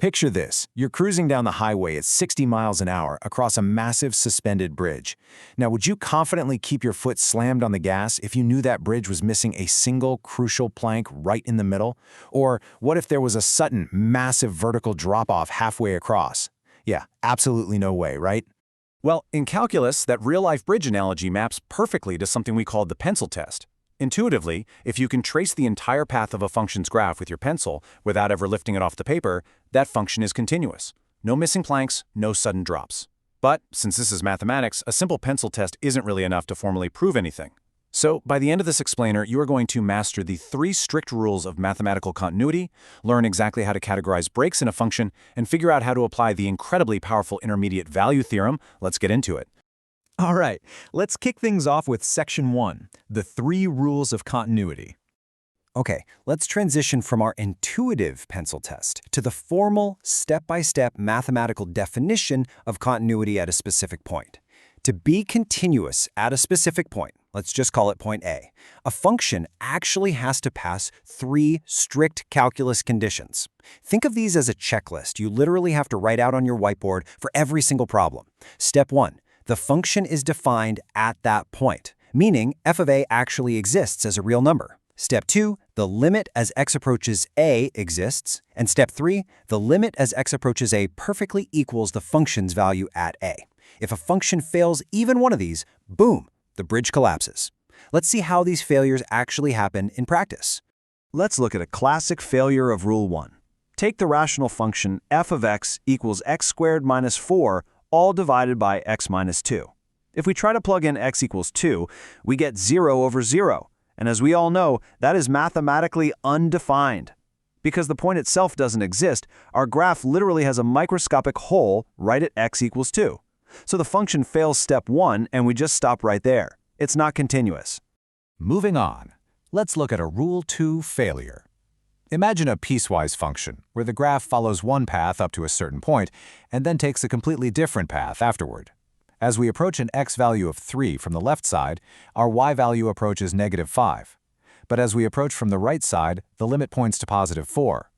Picture this. You're cruising down the highway at 60 miles an hour across a massive suspended bridge. Now, would you confidently keep your foot slammed on the gas if you knew that bridge was missing a single crucial plank right in the middle? Or what if there was a sudden, massive vertical drop-off halfway across? Yeah, absolutely no way, right? Well, in calculus, that real-life bridge analogy maps perfectly to something we call the pencil test. Intuitively, if you can trace the entire path of a function's graph with your pencil without ever lifting it off the paper, that function is continuous. No missing planks, no sudden drops. But since this is mathematics, a simple pencil test isn't really enough to formally prove anything. So, by the end of this explainer, you are going to master the 3 strict rules of mathematical continuity, learn exactly how to categorize breaks in a function, and figure out how to apply the incredibly powerful Intermediate Value Theorem. Let's get into it. All right, let's kick things off with Section 1, the 3 rules of continuity. Okay, let's transition from our intuitive pencil test to the formal, step-by-step mathematical definition of continuity at a specific point. To be continuous at a specific point, let's just call it point A, a function actually has to pass 3 strict calculus conditions. Think of these as a checklist you literally have to write out on your whiteboard for every single problem. Step 1. The function is defined at that point, meaning f of a actually exists as a real number. Step 2, the limit as x approaches a exists. And step 3, the limit as x approaches a perfectly equals the function's value at a. If a function fails even one of these, boom, the bridge collapses. Let's see how these failures actually happen in practice. Let's look at a classic failure of Rule 1. Take the rational function f of x equals x squared minus 4 all divided by x minus 2. If we try to plug in x equals 2, we get 0 over 0. And as we all know, that is mathematically undefined. Because the point itself doesn't exist, our graph literally has a microscopic hole right at x equals 2. So the function fails step 1 and we just stop right there. It's not continuous. Moving on, let's look at a Rule 2 failure. Imagine a piecewise function where the graph follows one path up to a certain point and then takes a completely different path afterward. As we approach an x value of 3 from the left side, our y value approaches -5. But as we approach from the right side, the limit points to +4.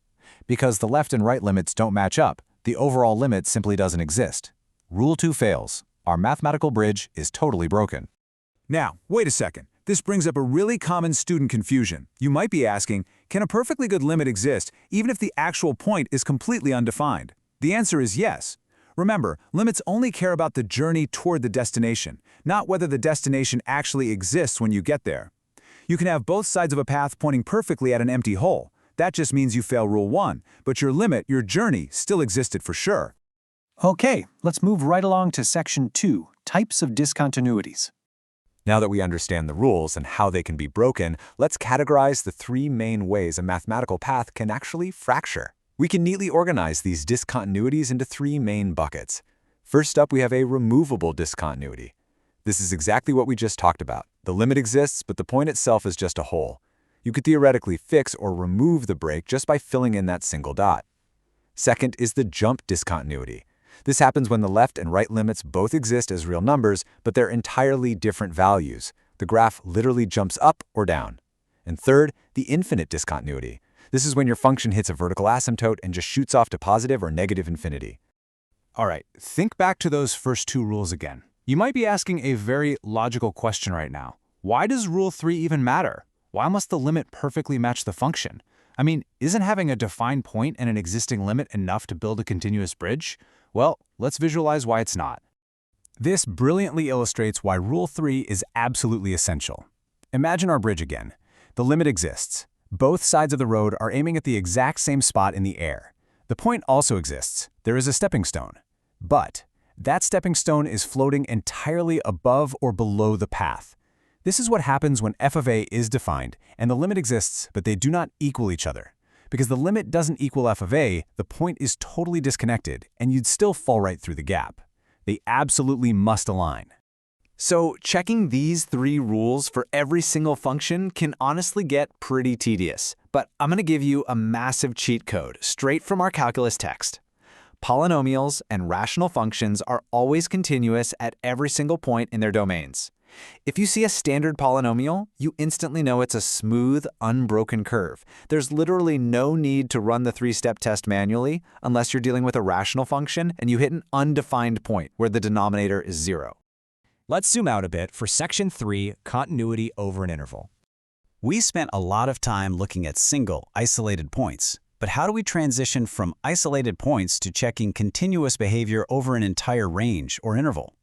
Because the left and right limits don't match up, the overall limit simply doesn't exist. Rule 2 fails. Our mathematical bridge is totally broken. Now, wait a second. This brings up a really common student confusion. You might be asking, can a perfectly good limit exist even if the actual point is completely undefined? The answer is yes. Remember, limits only care about the journey toward the destination, not whether the destination actually exists when you get there. You can have both sides of a path pointing perfectly at an empty hole. That just means you fail Rule 1, but your limit, your journey, still existed for sure. Okay, let's move right along to Section 2, types of discontinuities. Now that we understand the rules and how they can be broken, let's categorize the 3 main ways a mathematical path can actually fracture. We can neatly organize these discontinuities into 3 main buckets. First up, we have a removable discontinuity. This is exactly what we just talked about. The limit exists, but the point itself is just a hole. You could theoretically fix or remove the break just by filling in that single dot. Second is the jump discontinuity. This happens when the left and right limits both exist as real numbers, but they're entirely different values. The graph literally jumps up or down. And third, the infinite discontinuity. This is when your function hits a vertical asymptote and just shoots off to positive or negative infinity. All right, think back to those first 2 rules again. You might be asking a very logical question right now. Why does Rule 3 even matter? Why must the limit perfectly match the function? I mean, isn't having a defined point and an existing limit enough to build a continuous bridge? Well, let's visualize why it's not. This brilliantly illustrates why Rule 3 is absolutely essential. Imagine our bridge again. The limit exists. Both sides of the road are aiming at the exact same spot in the air. The point also exists. There is a stepping stone. But that stepping stone is floating entirely above or below the path. This is what happens when f of a is defined and the limit exists, but they do not equal each other. Because the limit doesn't equal f of a, the point is totally disconnected, and you'd still fall right through the gap. They absolutely must align. So checking these 3 rules for every single function can honestly get pretty tedious. But I'm going to give you a massive cheat code straight from our calculus text. Polynomials and rational functions are always continuous at every single point in their domains. If you see a standard polynomial, you instantly know it's a smooth, unbroken curve. There's literally no need to run the three-step test manually unless you're dealing with a rational function and you hit an undefined point where the denominator is 0. Let's zoom out a bit for section 3, continuity over an interval. We spent a lot of time looking at single, isolated points. But how do we transition from isolated points to checking continuous behavior over an entire range or interval?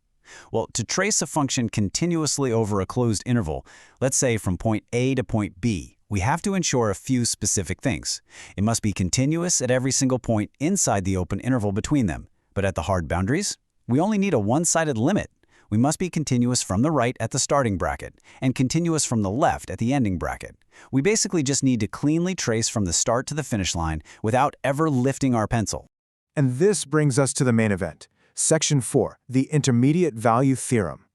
Well, to trace a function continuously over a closed interval, let's say from point A to point B, we have to ensure a few specific things. It must be continuous at every single point inside the open interval between them. But at the hard boundaries, we only need a one-sided limit. We must be continuous from the right at the starting bracket and continuous from the left at the ending bracket. We basically just need to cleanly trace from the start to the finish line without ever lifting our pencil. And this brings us to the main event, Section 4, the Intermediate Value Theorem.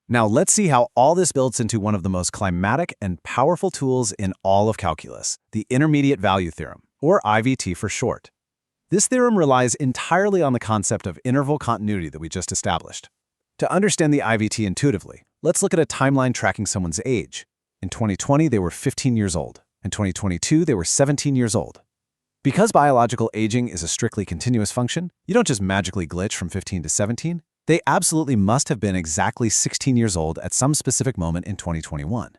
Now let's see how all this builds into one of the most climatic and powerful tools in all of calculus, the Intermediate Value Theorem, or IVT for short. This theorem relies entirely on the concept of interval continuity that we just established. To understand the IVT intuitively, let's look at a timeline tracking someone's age. In 2020, they were 15 years old. In 2022, they were 17 years old. Because biological aging is a strictly continuous function, you don't just magically glitch from 15 to 17. They absolutely must have been exactly 16 years old at some specific moment in 2021.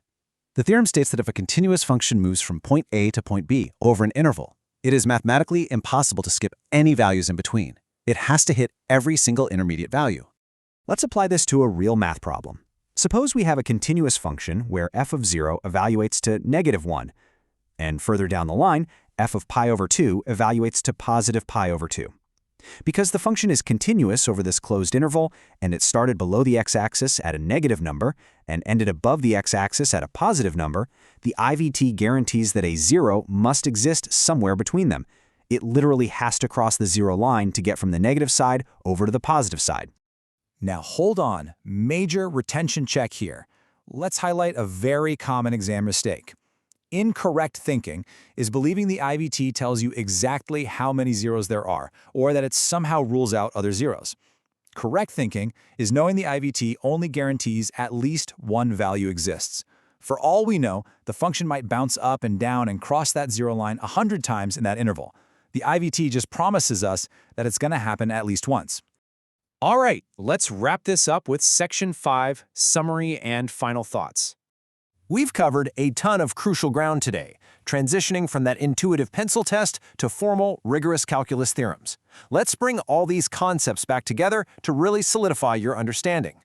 The theorem states that if a continuous function moves from point A to point B over an interval, it is mathematically impossible to skip any values in between. It has to hit every single intermediate value. Let's apply this to a real math problem. Suppose we have a continuous function where f of 0 evaluates to -1, and further down the line, f of pi over 2 evaluates to positive pi over 2. Because the function is continuous over this closed interval, and it started below the x-axis at a negative number and ended above the x-axis at a positive number, the IVT guarantees that a 0 must exist somewhere between them. It literally has to cross the 0 line to get from the negative side over to the positive side. Now hold on, major retention check here. Let's highlight a very common exam mistake. Incorrect thinking is believing the IVT tells you exactly how many zeros there are, or that it somehow rules out other zeros. Correct thinking is knowing the IVT only guarantees at least one value exists. For all we know, the function might bounce up and down and cross that 0 line 100 times in that interval. The IVT just promises us that it's going to happen at least once. All right, let's wrap this up with Section 5, Summary and Final Thoughts. We've covered a ton of crucial ground today, transitioning from that intuitive pencil test to formal, rigorous calculus theorems. Let's bring all these concepts back together to really solidify your understanding.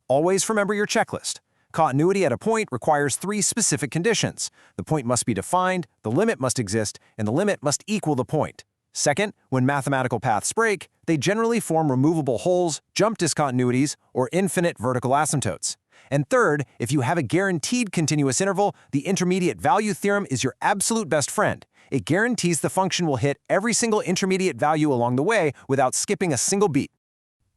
Always remember your checklist. Continuity at a point requires 3 specific conditions. The point must be defined, the limit must exist, and the limit must equal the point. Second, when mathematical paths break, they generally form removable holes, jump discontinuities, or infinite vertical asymptotes. And third, if you have a guaranteed continuous interval, the intermediate value theorem is your absolute best friend. It guarantees the function will hit every single intermediate value along the way without skipping a single beat.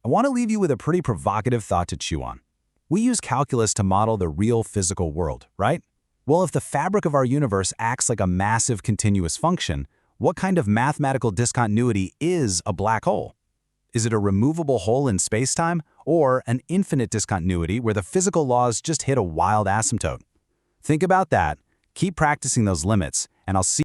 I want to leave you with a pretty provocative thought to chew on. We use calculus to model the real physical world, right? Well, if the fabric of our universe acts like a massive continuous function, what kind of mathematical discontinuity is a black hole? Is it a removable hole in space-time, or an infinite discontinuity where the physical laws just hit a wild asymptote? Think about that, keep practicing those limits, and I'll see